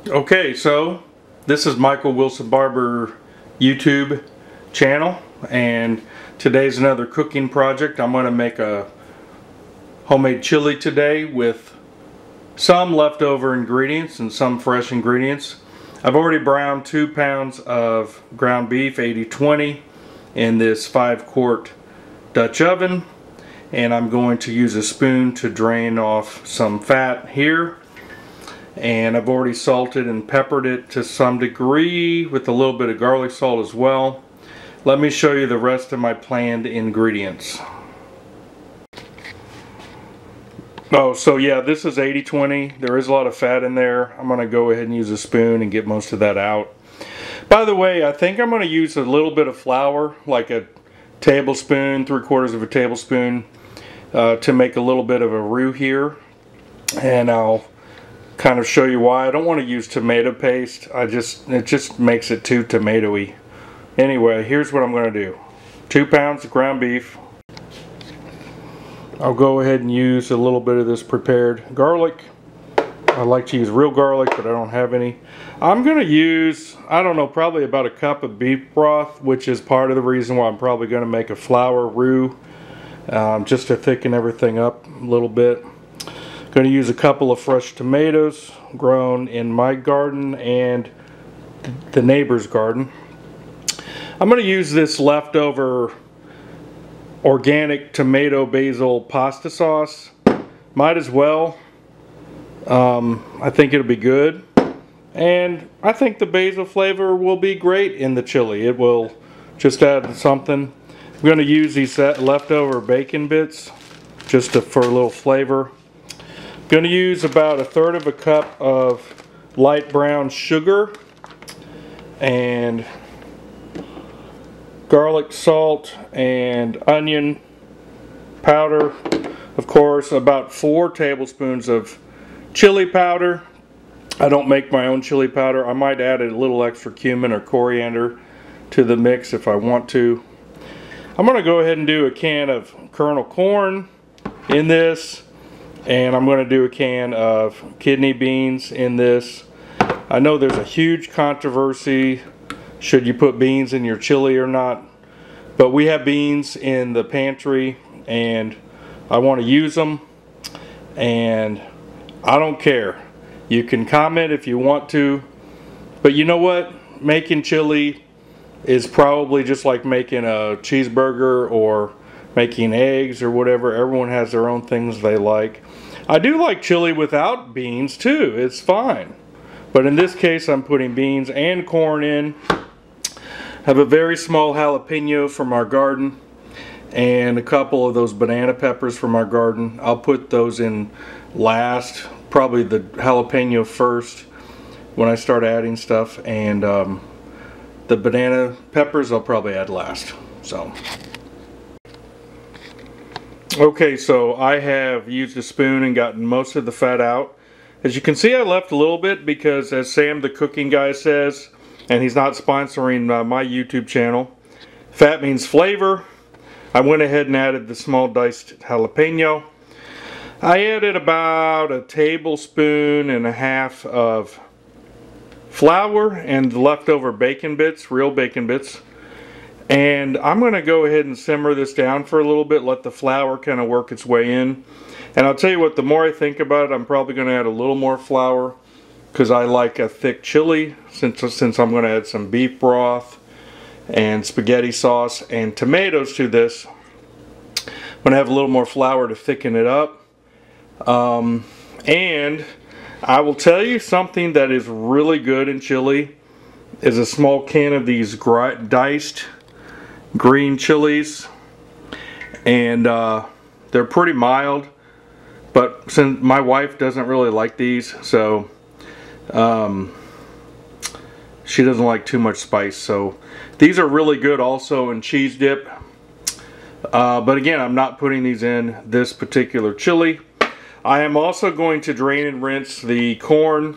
Okay, so this is Michael Wilson Barber YouTube channel, and today's another cooking project. I'm going to make a homemade chili today with some leftover ingredients and some fresh ingredients. I've already browned 2 pounds of ground beef 80/20 in this 5-quart Dutch oven, and I'm going to use a spoon to drain off some fat here. And I've already salted and peppered it to some degree with a little bit of garlic salt as well. Let me show you the rest of my planned ingredients. Oh, so yeah, this is 80/20. There is a lot of fat in there. I'm going to go ahead and use a spoon and get most of that out. By the way, I think I'm going to use a little bit of flour, like a tablespoon, 3/4 of a tablespoon, to make a little bit of a roux here. And I'll kind of show you why. I don't want to use tomato paste. It just makes it too tomatoey. Anyway, here's what I'm going to do. 2 pounds of ground beef. I'll go ahead and use a little bit of this prepared garlic. I like to use real garlic, but I don't have any. I'm going to use, I don't know, probably about a cup of beef broth, which is part of the reason why I'm probably going to make a flour roux, just to thicken everything up a little bit. Going to use a couple of fresh tomatoes grown in my garden and the neighbor's garden. I'm going to use this leftover organic tomato basil pasta sauce. Might as well. I think it'll be good, and I think the basil flavor will be great in the chili. It will just add something. I'm going to use these leftover bacon bits just for a little flavor. Going to use about 1/3 of a cup of light brown sugar and garlic salt and onion powder. Of course, about 4 tablespoons of chili powder. I don't make my own chili powder. I might add a little extra cumin or coriander to the mix if I want to. I'm going to go ahead and do a can of kernel corn in this. And I'm going to do a can of kidney beans in this. I know there's a huge controversy, should you put beans in your chili or not. But we have beans in the pantry and I want to use them. And I don't care. You can comment if you want to. But you know what? Making chili is probably just like making a cheeseburger or making eggs or whatever. Everyone has their own things they like. I do like chili without beans too. It's fine. But in this case, I'm putting beans and corn in. Have a very small jalapeno from our garden and a couple of those banana peppers from our garden. I'll put those in last, probably the jalapeno first when I start adding stuff, and the banana peppers I'll probably add last. So okay, so I have used a spoon and gotten most of the fat out. As you can see, I left a little bit because, as Sam the cooking guy says, and he's not sponsoring my YouTube channel, fat means flavor. I went ahead and added the small diced jalapeno. I added about 1.5 tablespoons of flour and the leftover bacon bits, real bacon bits. And I'm going to go ahead and simmer this down for a little bit, let the flour kind of work its way in. And I'll tell you what, the more I think about it, I'm probably going to add a little more flour because I like a thick chili, since I'm going to add some beef broth and spaghetti sauce and tomatoes to this. I'm going to have a little more flour to thicken it up. And I will tell you something that is really good in chili is a small can of these diced green chilies, and they're pretty mild, but since my wife doesn't really like these, so she doesn't like too much spice, so these are really good also in cheese dip. But again, I'm not putting these in this particular chili. I am also going to drain and rinse the corn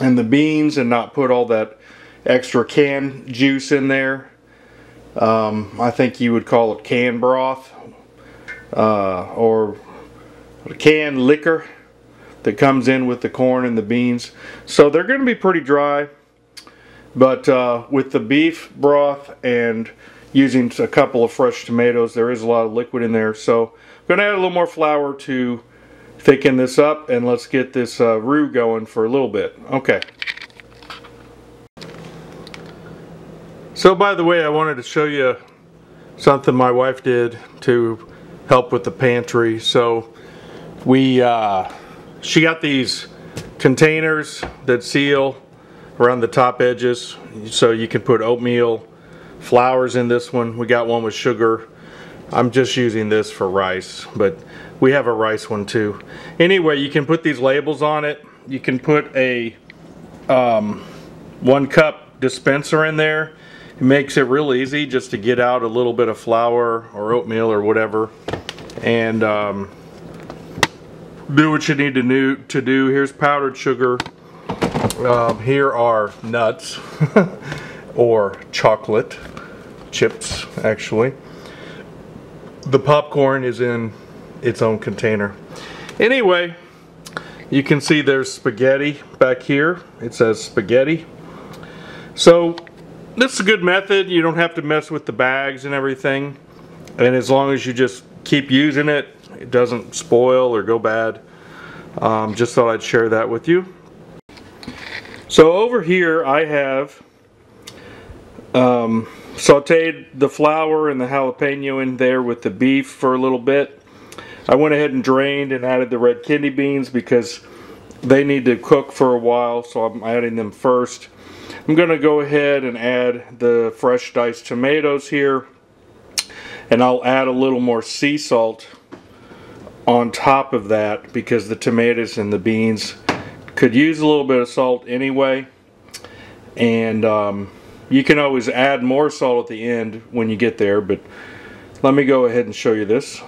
and the beans and not put all that extra canned juice in there. I think you would call it canned broth or canned liquor. that comes in with the corn and the beans. So they're going to be pretty dry, but with the beef broth and using a couple of fresh tomatoes, there is a lot of liquid in there. So I'm going to add a little more flour to thicken this up, and let's get this roux going for a little bit. Okay. So by the way, I wanted to show you something my wife did to help with the pantry. So she got these containers that seal around the top edges, so you can put oatmeal, flours in this one. We got one with sugar. I'm just using this for rice, but we have a rice one too. Anyway, you can put these labels on it. You can put a 1 cup dispenser in there. It makes it real easy just to get out a little bit of flour or oatmeal or whatever, and do what you need to do. Here's powdered sugar. Here are nuts or chocolate chips, actually. The popcorn is in its own container. Anyway, you can see there's spaghetti back here. It says spaghetti. So this is a good method. You don't have to mess with the bags and everything, and as long as you just keep using it, it doesn't spoil or go bad. Just thought I'd share that with you. So over here I have sauteed the flour and the jalapeno in there with the beef for a little bit. I went ahead and drained and added the red kidney beans because they need to cook for a while, so I'm adding them first. I'm going to go ahead and add the fresh diced tomatoes here, and I'll add a little more sea salt on top of that because the tomatoes and the beans could use a little bit of salt anyway, and you can always add more salt at the end when you get there, but let me go ahead and show you this.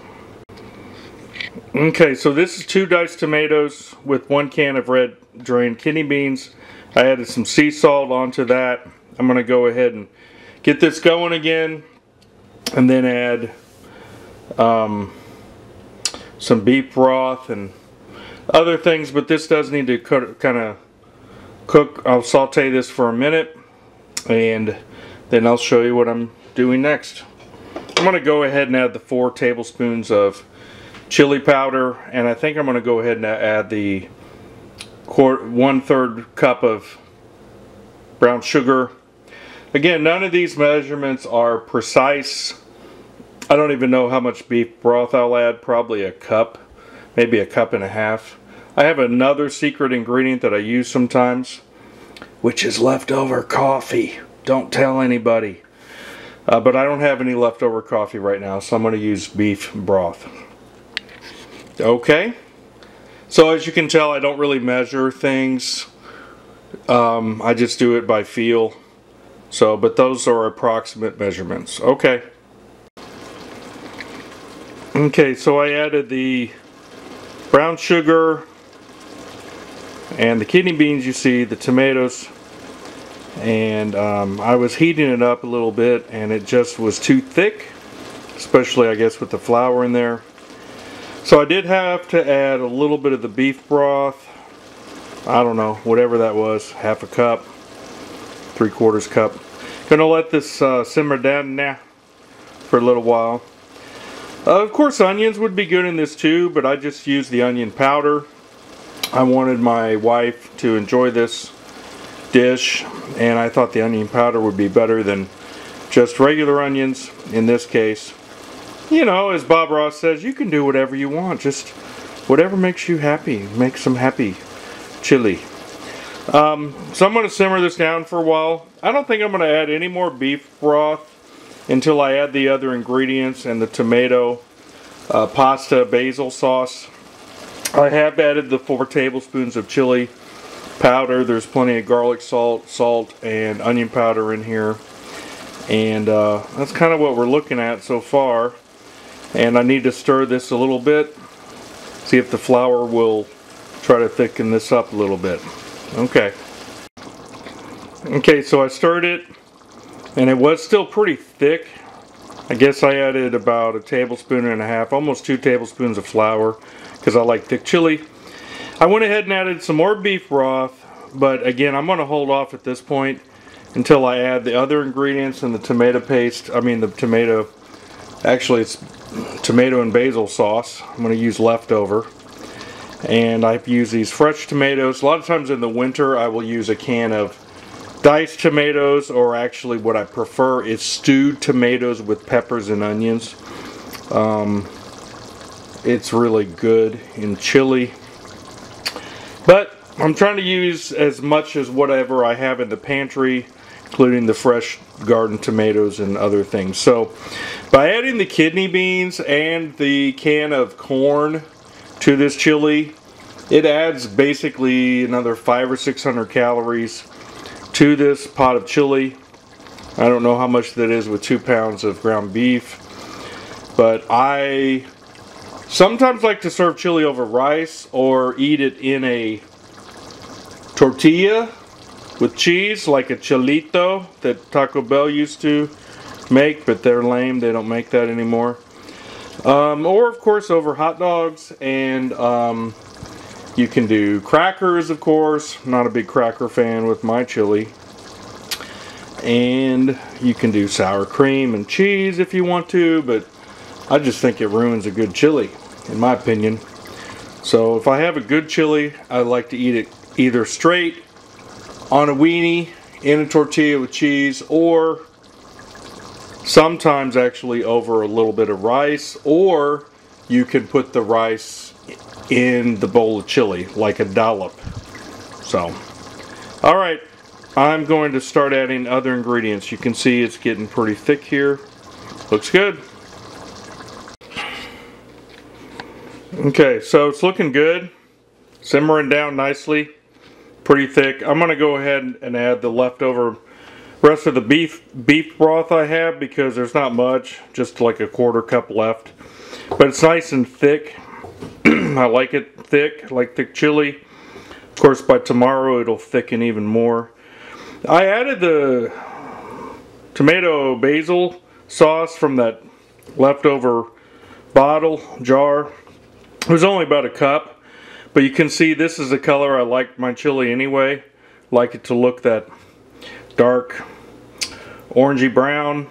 Okay, so this is 2 diced tomatoes with 1 can of red drained kidney beans. I added some sea salt onto that. I'm going to go ahead and get this going again, and then add some beef broth and other things, but this does need to kind of cook. I'll saute this for a minute, and then I'll show you what I'm doing next. I'm going to go ahead and add the 4 tablespoons of chili powder, and I think I'm going to go ahead and add the 1/3 cup of brown sugar. Again, none of these measurements are precise. I don't even know how much beef broth I'll add, probably a cup, maybe a cup and a half. I have another secret ingredient that I use sometimes, which is leftover coffee. Don't tell anybody. But I don't have any leftover coffee right now, so I'm going to use beef broth. Okay, so as you can tell, I don't really measure things. I just do it by feel. So, but those are approximate measurements. Okay. Okay, so I added the brown sugar and the kidney beans, you see, the tomatoes, and I was heating it up a little bit, and it just was too thick, especially I guess with the flour in there. So I did have to add a little bit of the beef broth. I don't know, whatever that was, half a cup, 3/4 cup. Gonna let this simmer down now for a little while. Of course, onions would be good in this too, but I just used the onion powder. I wanted my wife to enjoy this dish, and I thought the onion powder would be better than just regular onions in this case. You know, as Bob Ross says, you can do whatever you want, just whatever makes you happy. Make some happy chili. So I'm going to simmer this down for a while. I don't think I'm going to add any more beef broth until I add the other ingredients and the tomato pasta basil sauce. I have added the 4 tablespoons of chili powder. There's plenty of garlic salt, and onion powder in here. And that's kind of what we're looking at so far. And I need to stir this a little bit. See if the flour will try to thicken this up a little bit. Okay. Okay, so I stirred it, and it was still pretty thick. I guess I added about 1.5 tablespoons, almost 2 tablespoons of flour, because I like thick chili. I went ahead and added some more beef broth, but again, I'm going to hold off at this point until I add the other ingredients and the tomato paste. I mean the tomato, actually it's tomato and basil sauce. I'm going to use leftover. And I've used these fresh tomatoes. A lot of times in the winter I will use a can of diced tomatoes, or actually what I prefer is stewed tomatoes with peppers and onions. It's really good in chili. But I'm trying to use as much as whatever I have in the pantry, including the fresh garden tomatoes and other things. So by adding the kidney beans and the can of corn to this chili, it adds basically another 500 or 600 calories to this pot of chili. I don't know how much that is with 2 pounds of ground beef, but I sometimes like to serve chili over rice or eat it in a tortilla with cheese, like a chilito that Taco Bell used to make, but they're lame, they don't make that anymore. Or of course over hot dogs, and you can do crackers, of course. I'm not a big cracker fan with my chili. And you can do sour cream and cheese if you want to, but I just think it ruins a good chili, in my opinion. So if I have a good chili, I like to eat it either straight on a weenie in a tortilla with cheese, or sometimes actually over a little bit of rice, or you can put the rice in the bowl of chili like a dollop. So, alright, I'm going to start adding other ingredients. You can see it's getting pretty thick here. Looks good. Okay, so it's looking good. Simmering down nicely. Pretty thick. I'm going to go ahead and add the leftover rest of the beef broth I have, because there's not much, just like a 1/4 cup left. But it's nice and thick. I like it thick, I like thick chili. Of course, by tomorrow it'll thicken even more. I added the tomato basil sauce from that leftover bottle, jar. It was only about a cup, but you can see this is the color I like my chili anyway. Like it to look that dark orangey brown.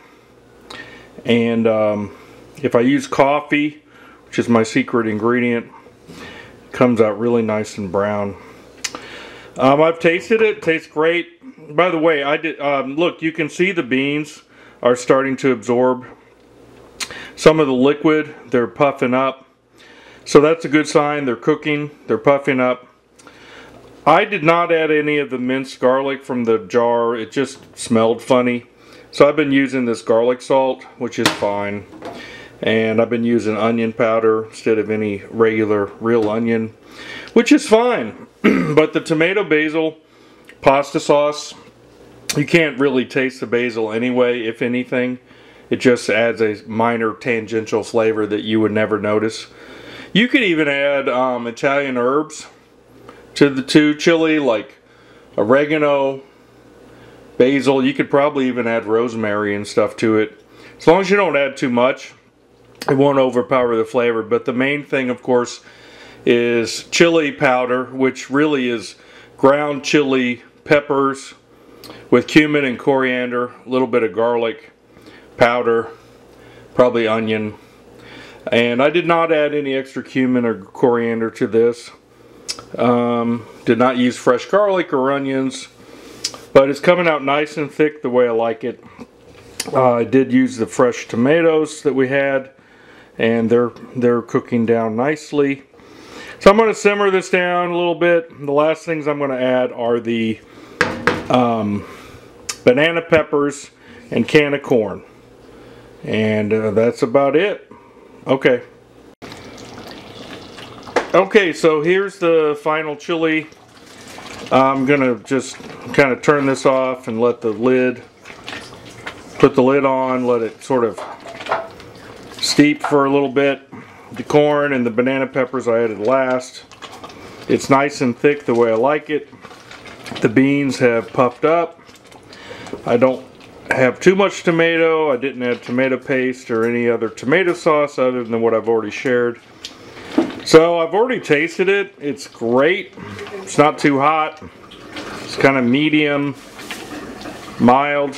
And if I use coffee, which is my secret ingredient, it comes out really nice and brown. I've tasted it. It tastes great. By the way, I did look, you can see the beans are starting to absorb some of the liquid. They're puffing up. So that's a good sign. They're cooking. They're puffing up. I did not add any of the minced garlic from the jar. It just smelled funny. So I've been using this garlic salt, which is fine. And I've been using onion powder instead of any regular real onion, which is fine. But the tomato basil pasta sauce, you can't really taste the basil anyway, if anything. It just adds a minor tangential flavor that you would never notice. You could even add Italian herbs to the chili, like oregano, basil. You could probably even add rosemary and stuff to it. As long as you don't add too much, it won't overpower the flavor. But the main thing, of course, is chili powder, which really is ground chili peppers with cumin and coriander, a little bit of garlic powder, probably onion. And I did not add any extra cumin or coriander to this. Did not use fresh garlic or onions, but it's coming out nice and thick the way I like it. I did use the fresh tomatoes that we had, and they're cooking down nicely. So I'm going to simmer this down a little bit. The last things I'm going to add are the banana peppers and can of corn, and that's about it. Okay. Okay, so here's the final chili. I'm gonna just kind of turn this off and let the lid, put the lid on, let it sort of steep for a little bit. The corn and the banana peppers I added last. It's nice and thick the way I like it. The beans have puffed up. I don't have too much tomato. I didn't add tomato paste or any other tomato sauce other than what I've already shared. So I've already tasted it. It's great. It's not too hot. It's kind of medium, mild,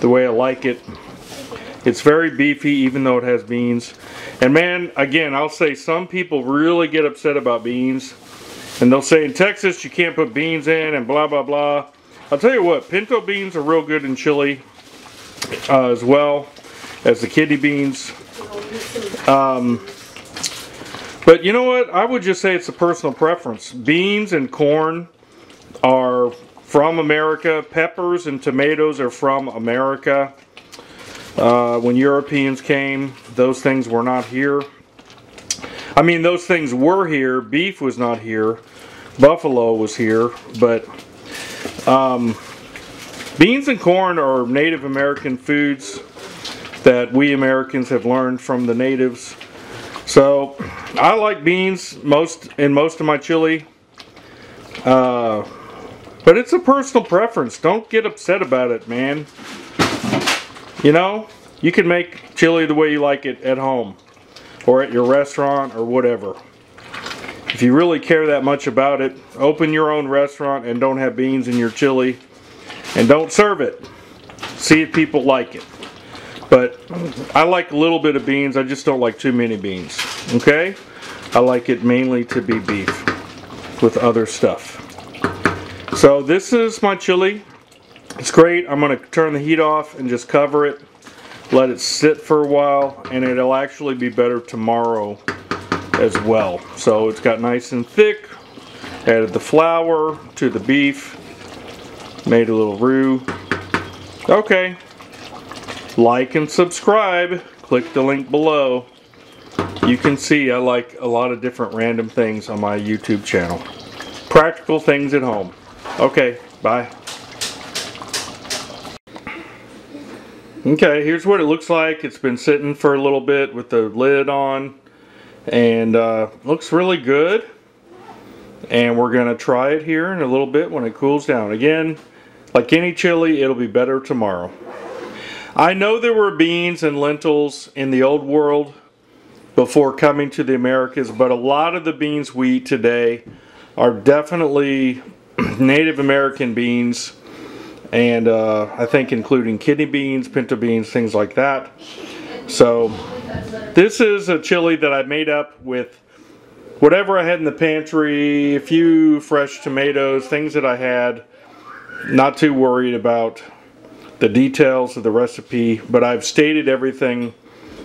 the way I like it. It's very beefy even though it has beans. And man, again, I'll say some people really get upset about beans. And they'll say in Texas you can't put beans in and blah blah blah. I'll tell you what, pinto beans are real good in chili as well as the kidney beans. But you know what? I would just say it's a personal preference. Beans and corn are from America. Peppers and tomatoes are from America. When Europeans came, those things were not here. I mean, those things were here. Beef was not here. Buffalo was here. But beans and corn are Native American foods that we Americans have learned from the natives. So I like beans in most of my chili. But it's a personal preference. Don't get upset about it, man. You know, you can make chili the way you like it at home or at your restaurant or whatever. If you really care that much about it, open your own restaurant and don't have beans in your chili and don't serve it. See if people like it. But I like a little bit of beans. I just don't like too many beans. Okay? I like it mainly to be beef with other stuff. So this is my chili. It's great. I'm going to turn the heat off and just cover it. Let it sit for a while, and it'll actually be better tomorrow as well. So it's got nice and thick. Added the flour to the beef. Made a little roux. Okay. Like and subscribe. Click the link below. You can see I like a lot of different random things on my YouTube channel. Practical things at home. Okay, bye. Okay, here's what it looks like. It's been sitting for a little bit with the lid on, and looks really good. And we're gonna try it here in a little bit when it cools down. Again, like any chili, it'll be better tomorrow. I know there were beans and lentils in the old world before coming to the Americas, but a lot of the beans we eat today are definitely Native American beans, and I think including kidney beans, pinto beans, things like that. So this is a chili that I made up with whatever I had in the pantry, a few fresh tomatoes, things that I had. Not too worried about the details of the recipe, but I've stated everything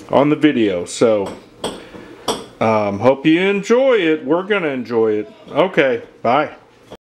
on the video. So hope you enjoy it. We're gonna enjoy it. Okay, bye.